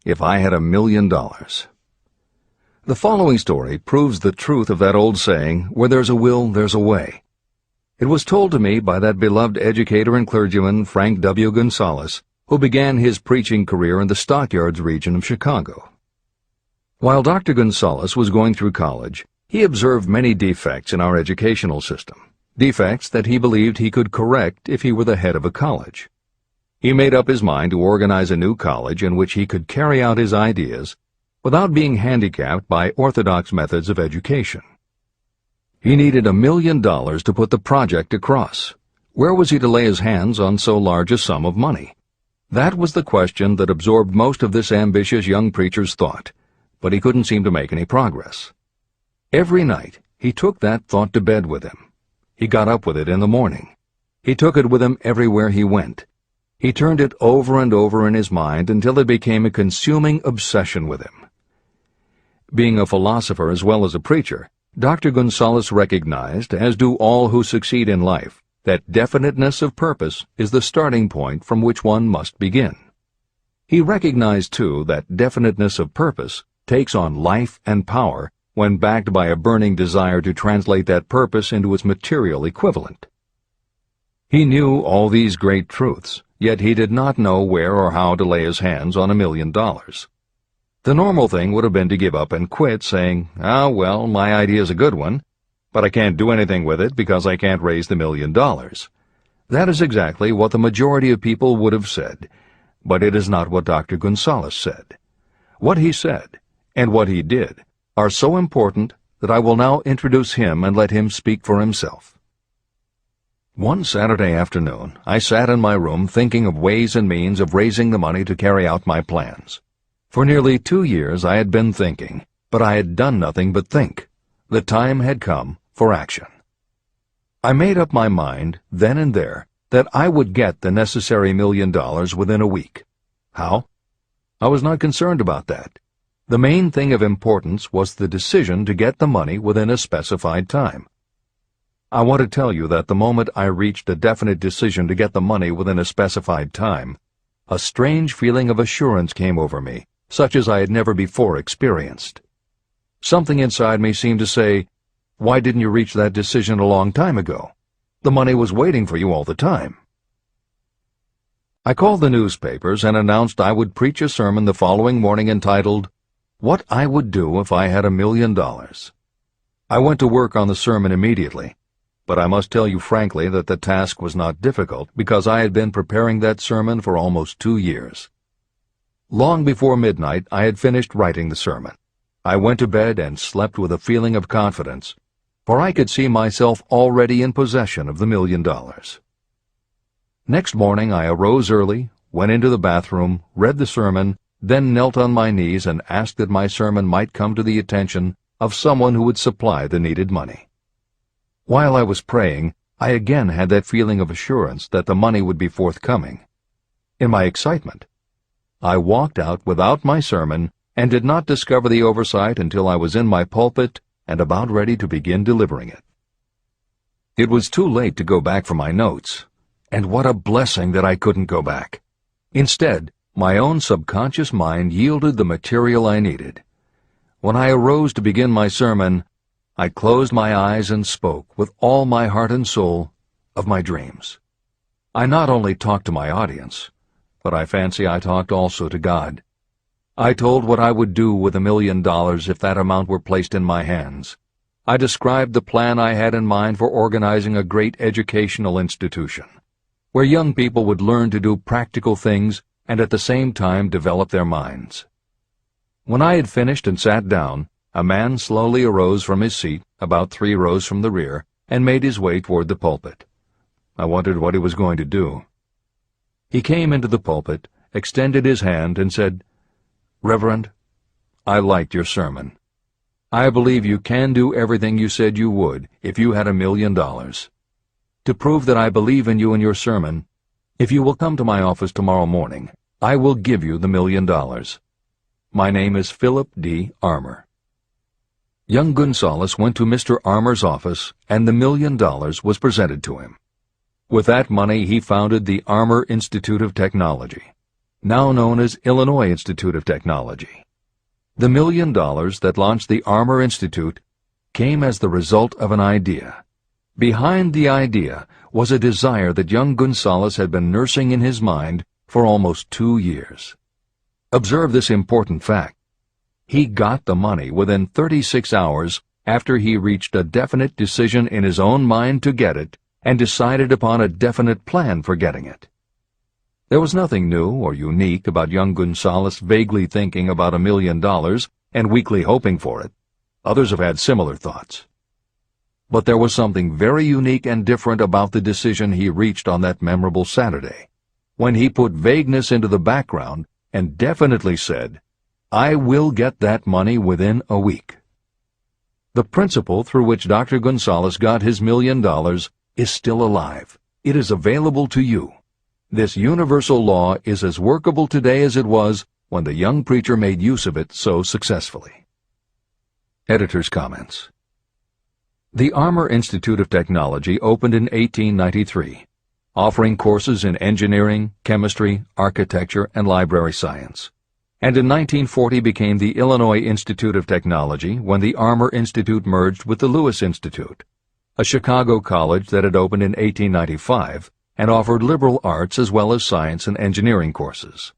If I Had $1,000,000. The following story proves the truth of that old saying, where there's a will, there's a way. It was told to me by that beloved educator and clergyman, Frank W. Gonzalez, who began his preaching career in the Stockyards region of Chicago. While Dr. Gonzalez was going through college, he observed many defects in our educational system, defects that he believed he could correct if he were the head of a college. He made up his mind to organize a new college in which he could carry out his ideas without being handicapped by orthodox methods of education. He needed $1,000,000 to put the project across. Where was he to lay his hands on so large a sum of money? That was the question that absorbed most of this ambitious young preacher's thought, but he couldn't seem to make any progress. Every night he took that thought to bed with him. He got up with it in the morning. He took it with him everywhere he went. He turned it over and over in his mind until it became a consuming obsession with him. Being a philosopher as well as a preacher, Dr. Gonzalez recognized, as do all who succeed in life, that definiteness of purpose is the starting point from which one must begin. He recognized, too, that definiteness of purpose takes on life and power when backed by a burning desire to translate that purpose into its material equivalent. He knew all these great truths, yet he did not know where or how to lay his hands on $1,000,000. The normal thing would have been to give up and quit, saying, well, my idea's a good one, but I can't do anything with it because I can't raise the $1,000,000. That is exactly what the majority of people would have said, but it is not what Dr. Gonzalez said. What he said, and what he did, are so important that I will now introduce him and let him speak for himself. One Saturday afternoon, I sat in my room thinking of ways and means of raising the money to carry out my plans. For nearly 2 years I had been thinking, but I had done nothing but think. The time had come for action. I made up my mind, then and there, that I would get the necessary $1,000,000 within a week. How? I was not concerned about that. The main thing of importance was the decision to get the money within a specified time. I want to tell you that the moment I reached a definite decision to get the money within a specified time, a strange feeling of assurance came over me, such as I had never before experienced. Something inside me seemed to say, "Why didn't you reach that decision a long time ago? The money was waiting for you all the time." I called the newspapers and announced I would preach a sermon the following morning entitled, "What I Would Do If I Had $1,000,000." I went to work on the sermon immediately, but I must tell you frankly that the task was not difficult because I had been preparing that sermon for almost 2 years. Long before midnight I had finished writing the sermon. I went to bed and slept with a feeling of confidence, for I could see myself already in possession of the $1,000,000. Next morning I arose early, went into the bathroom, read the sermon, then knelt on my knees and asked that my sermon might come to the attention of someone who would supply the needed money. While I was praying, I again had that feeling of assurance that the money would be forthcoming. In my excitement, I walked out without my sermon and did not discover the oversight until I was in my pulpit and about ready to begin delivering it. It was too late to go back for my notes, and what a blessing that I couldn't go back. Instead, my own subconscious mind yielded the material I needed. When I arose to begin my sermon, I closed my eyes and spoke with all my heart and soul of my dreams. I not only talked to my audience, but I fancy I talked also to God. I told what I would do with $1,000,000 if that amount were placed in my hands. I described the plan I had in mind for organizing a great educational institution, where young people would learn to do practical things and at the same time develop their minds. When I had finished and sat down, a man slowly arose from his seat, about 3 rows from the rear, and made his way toward the pulpit. I wondered what he was going to do. He came into the pulpit, extended his hand, and said, "Reverend, I liked your sermon. I believe you can do everything you said you would if you had $1,000,000. To prove that I believe in you and your sermon, if you will come to my office tomorrow morning, I will give you the $1,000,000. My name is Philip D. Armour." Young Gonzalez went to Mr. Armour's office, and the $1,000,000 was presented to him. With that money he founded the Armour Institute of Technology. now known as Illinois Institute of Technology. The $1 million that launched the Armour Institute came as the result of an idea. Behind the idea was a desire that young Gonzalez had been nursing in his mind for almost 2 years. Observe this important fact. He got the money within 36 hours after he reached a definite decision in his own mind to get it and decided upon a definite plan for getting it. There was nothing new or unique about young Gonzalez vaguely thinking about $1 million and weakly hoping for it. Others have had similar thoughts. But there was something very unique and different about the decision he reached on that memorable Saturday, when he put vagueness into the background and definitely said, "I will get that money within a week." The principle through which Dr. Gonzalez got his $1 million is still alive. It is available to you. This universal law is as workable today as it was when the young preacher made use of it so successfully. Editor's comments. The Armour Institute of Technology opened in 1893, offering courses in engineering, chemistry, architecture, and library science, and in 1940 became the Illinois Institute of Technology when the Armour Institute merged with the Lewis Institute, a Chicago college that had opened in 1895 and offered liberal arts as well as science and engineering courses.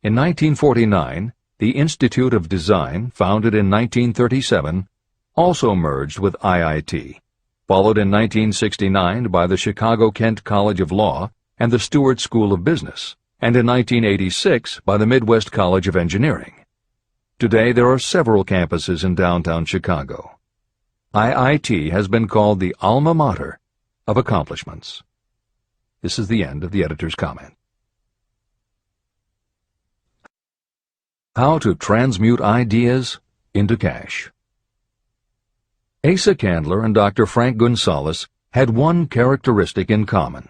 In 1949, the Institute of Design, founded in 1937, also merged with IIT, followed in 1969 by the Chicago-Kent College of Law and the Stewart School of Business, and in 1986 by the Midwest College of Engineering. Today there are several campuses in downtown Chicago. IIT has been called the alma mater of accomplishments. This is the end of the editor's comment. How to transmute ideas into cash. Asa Candler and Dr. Frank Gonzalez had one characteristic in common.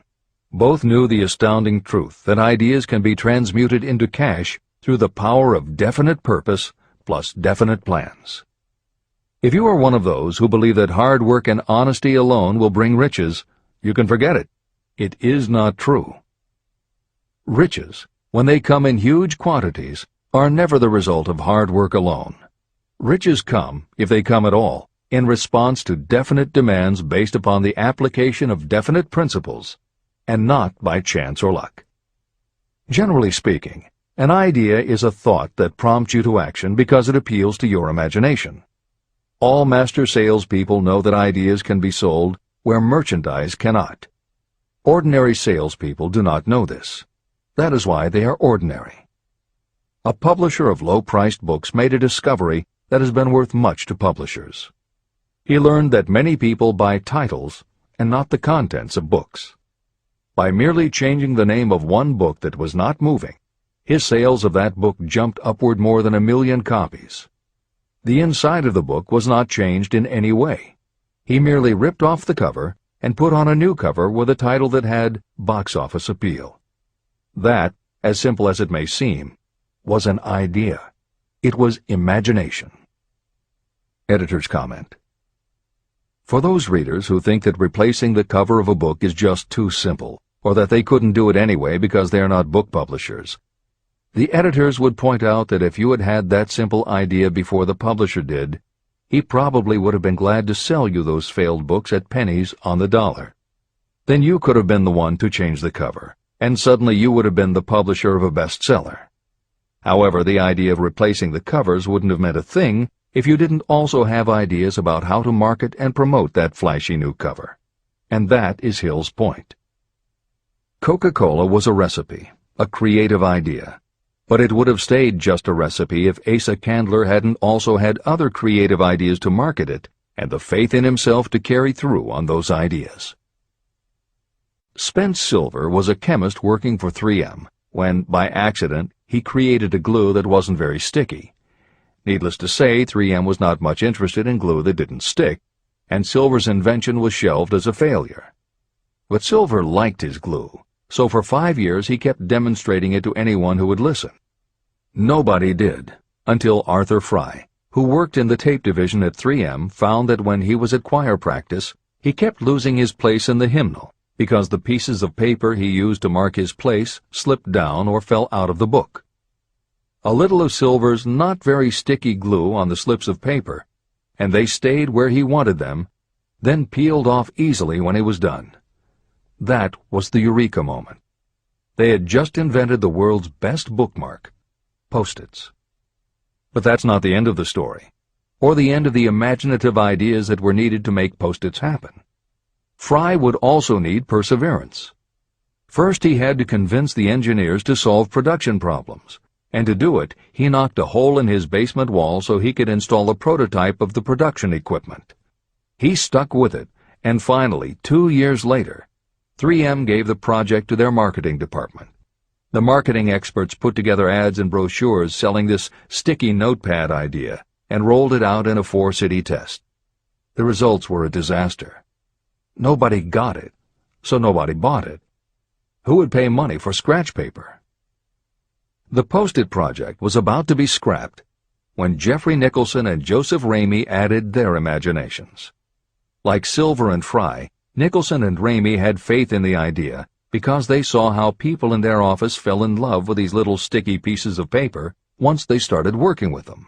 Both knew the astounding truth that ideas can be transmuted into cash through the power of definite purpose plus definite plans. If you are one of those who believe that hard work and honesty alone will bring riches, you can forget it. It is not true. Riches, when they come in huge quantities, are never the result of hard work alone. Riches come, if they come at all, in response to definite demands based upon the application of definite principles, and not by chance or luck. Generally speaking, an idea is a thought that prompts you to action because it appeals to your imagination. All master salespeople know that ideas can be sold where merchandise cannot. Ordinary salespeople do not know this. That is why they are ordinary. A publisher of low-priced books made a discovery that has been worth much to publishers. He learned that many people buy titles and not the contents of books. By merely changing the name of one book that was not moving, his sales of that book jumped upward more than 1 million copies. The inside of the book was not changed in any way. He merely ripped off the cover and put on a new cover with a title that had box office appeal. That, as simple as it may seem, was an idea. It was imagination. Editor's comment. For those readers who think that replacing the cover of a book is just too simple, or that they couldn't do it anyway because they are not book publishers, the editors would point out that if you had had that simple idea before the publisher did, he probably would have been glad to sell you those failed books at pennies on the dollar. Then you could have been the one to change the cover, and suddenly you would have been the publisher of a bestseller. However, the idea of replacing the covers wouldn't have meant a thing if you didn't also have ideas about how to market and promote that flashy new cover. And that is Hill's point. Coca-Cola was a recipe, a creative idea, but it would have stayed just a recipe if Asa Candler hadn't also had other creative ideas to market it and the faith in himself to carry through on those ideas. Spence Silver was a chemist working for 3M when, by accident, he created a glue that wasn't very sticky. Needless to say, 3M was not much interested in glue that didn't stick, and Silver's invention was shelved as a failure. But Silver liked his glue, so for 5 years he kept demonstrating it to anyone who would listen. Nobody did, until Arthur Fry, who worked in the tape division at 3M, found that when he was at choir practice, he kept losing his place in the hymnal, because the pieces of paper he used to mark his place slipped down or fell out of the book. A little of Silver's not very sticky glue on the slips of paper, and they stayed where he wanted them, then peeled off easily when he was done. That was the eureka moment. They had just invented the world's best bookmark, Post-its. But that's not the end of the story, or the end of the imaginative ideas that were needed to make Post-its happen. Fry would also need perseverance. First, he had to convince the engineers to solve production problems, and to do it, he knocked a hole in his basement wall so he could install a prototype of the production equipment. He stuck with it, and finally, 2 years later, 3M gave the project to their marketing department. The marketing experts put together ads and brochures selling this sticky notepad idea and rolled it out in a 4-city test. The results were a disaster. Nobody got it, so nobody bought it. Who would pay money for scratch paper? The Post-it project was about to be scrapped when Jeffrey Nicholson and Joseph Ramey added their imaginations. Like Silver and Fry, Nicholson and Ramey had faith in the idea because they saw how people in their office fell in love with these little sticky pieces of paper once they started working with them.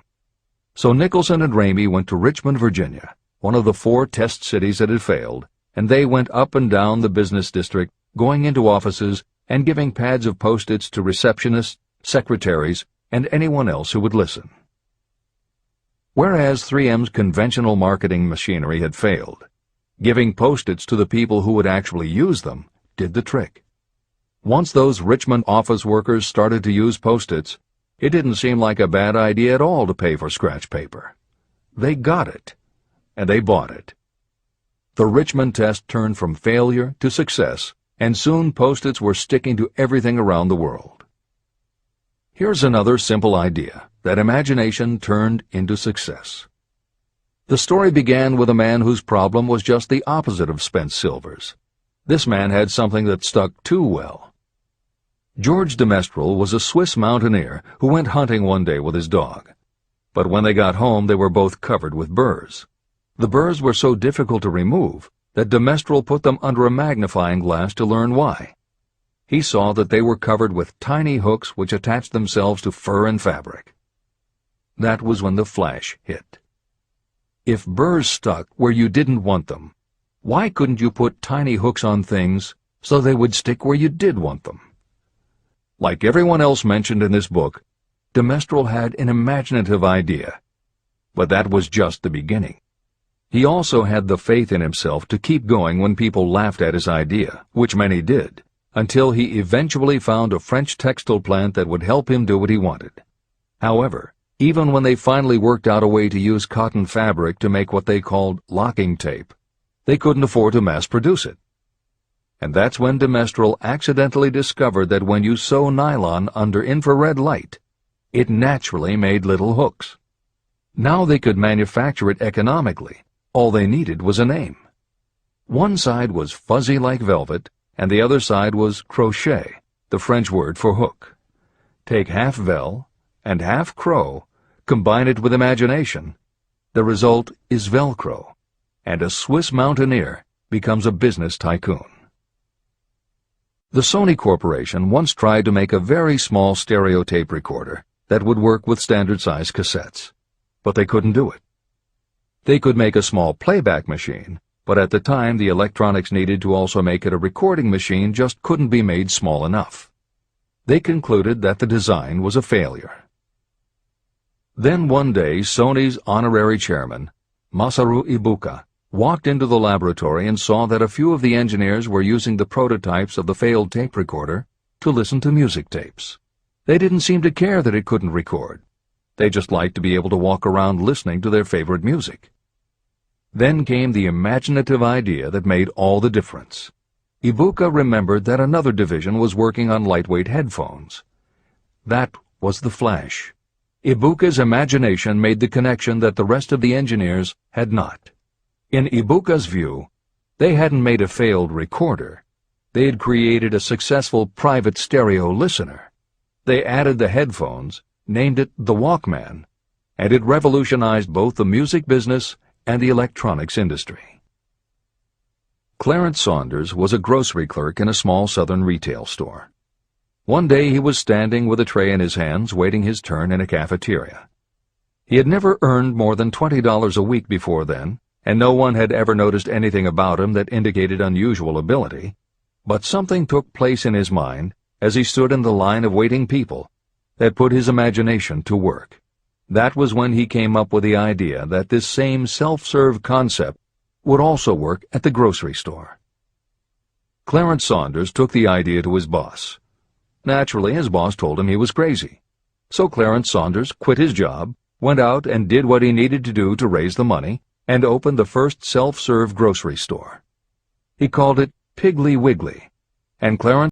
So Nicholson and Ramey went to Richmond, Virginia, one of the 4 test cities that had failed, and they went up and down the business district, going into offices and giving pads of Post-its to receptionists, secretaries, and anyone else who would listen. Whereas 3M's conventional marketing machinery had failed, giving Post-its to the people who would actually use them did the trick. Once those Richmond office workers started to use Post-its, it didn't seem like a bad idea at all to pay for scratch paper. They got it, and they bought it. The Richmond test turned from failure to success, and soon Post-its were sticking to everything around the world. Here's another simple idea that imagination turned into success. The story began with a man whose problem was just the opposite of Spence Silver's. This man had something that stuck too well. George de Mestral was a Swiss mountaineer who went hunting one day with his dog. But when they got home, they were both covered with burrs. The burrs were so difficult to remove that de Mestral put them under a magnifying glass to learn why. He saw that they were covered with tiny hooks which attached themselves to fur and fabric. That was when the flash hit. If burrs stuck where you didn't want them, why couldn't you put tiny hooks on things so they would stick where you did want them? Like everyone else mentioned in this book, de Mestral had an imaginative idea, but that was just the beginning. He also had the faith in himself to keep going when people laughed at his idea, which many did, until he eventually found a French textile plant that would help him do what he wanted. However, even when they finally worked out a way to use cotton fabric to make what they called locking tape, they couldn't afford to mass-produce it. And that's when de Mestral accidentally discovered that when you sew nylon under infrared light, it naturally made little hooks. Now they could manufacture it economically. All they needed was a name. One side was fuzzy like velvet, and the other side was crochet, the French word for hook. Take half vel and half crow, combine it with imagination. The result is Velcro, and a Swiss mountaineer becomes a business tycoon. The Sony Corporation once tried to make a very small stereo tape recorder that would work with standard-size cassettes, but they couldn't do it. They could make a small playback machine, but at the time the electronics needed to also make it a recording machine just couldn't be made small enough. They concluded that the design was a failure. Then one day Sony's honorary chairman, Masaru Ibuka, walked into the laboratory and saw that a few of the engineers were using the prototypes of the failed tape recorder to listen to music tapes. They didn't seem to care that it couldn't record. They just liked to be able to walk around listening to their favorite music. Then came the imaginative idea that made all the difference. Ibuka remembered that another division was working on lightweight headphones. That was the flash. Ibuka's imagination made the connection that the rest of the engineers had not. In Ibuka's view, they hadn't made a failed recorder. They had created a successful private stereo listener. They added the headphones, named it the Walkman, and it revolutionized both the music business and the electronics industry. Clarence Saunders was a grocery clerk in a small southern retail store. One day he was standing with a tray in his hands waiting his turn in a cafeteria. He had never earned more than $20 a week before then, and no one had ever noticed anything about him that indicated unusual ability, but something took place in his mind as he stood in the line of waiting people that put his imagination to work. That was when he came up with the idea that this same self-serve concept would also work at the grocery store. Clarence Saunders took the idea to his boss. Naturally, his boss told him he was crazy. So Clarence Saunders quit his job, went out and did what he needed to do to raise the money, and opened the first self-serve grocery store. He called it Piggly Wiggly, and Clarence